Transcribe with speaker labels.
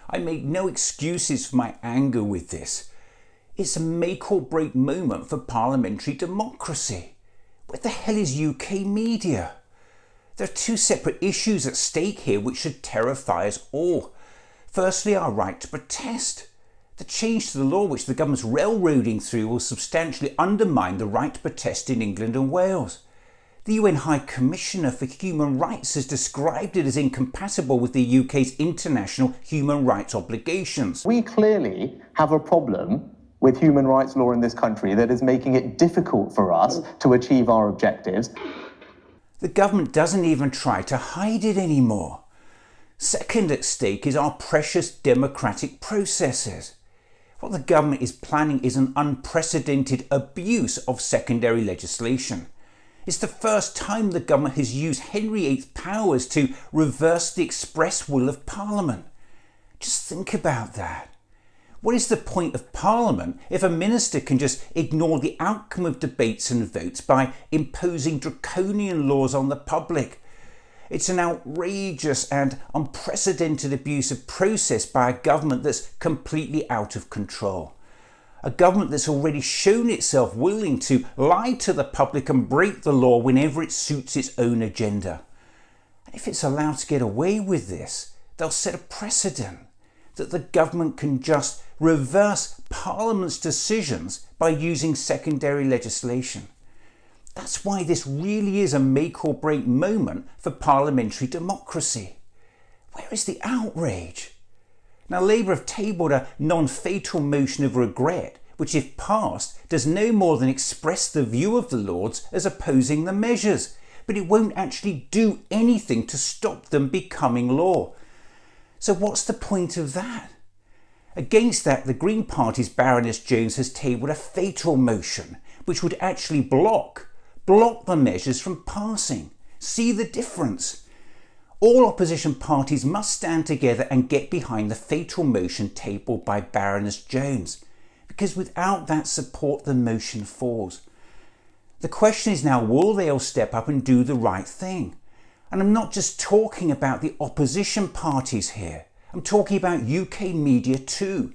Speaker 1: I make no excuses for my anger with this. It's a make or break moment for parliamentary democracy. Where the hell is UK media? There are two separate issues at stake here which should terrify us all. Firstly, our right to protest. The change to the law which the government's railroading through will substantially undermine the right to protest in England and Wales. The UN High Commissioner for Human Rights has described it as incompatible with the UK's international human rights obligations.
Speaker 2: We clearly have a problem with human rights law in this country that is making it difficult for us to achieve our objectives.
Speaker 1: The government doesn't even try to hide it anymore. Second at stake is our precious democratic processes. What the government is planning is an unprecedented abuse of secondary legislation. It's the first time the government has used Henry VIII's powers to reverse the express will of Parliament. Just think about that. What is the point of Parliament if a minister can just ignore the outcome of debates and votes by imposing draconian laws on the public? It's an outrageous and unprecedented abuse of process by a government that's completely out of control. A government that's already shown itself willing to lie to the public and break the law whenever it suits its own agenda. And if it's allowed to get away with this, they'll set a precedent that the government can just reverse Parliament's decisions by using secondary legislation. That's why this really is a make or break moment for parliamentary democracy. Where is the outrage? Now, Labour have tabled a non-fatal motion of regret, which if passed does no more than express the view of the Lords as opposing the measures, but it won't actually do anything to stop them becoming law. So what's the point of that? Against that, the Green Party's Baroness Jones has tabled a fatal motion, which would actually block the measures from passing. See the difference? All opposition parties must stand together and get behind the fatal motion tabled by Baroness Jones, because without that support the motion falls. The question is now, will they all step up and do the right thing? And I'm not just talking about the opposition parties here, I'm talking about UK media too.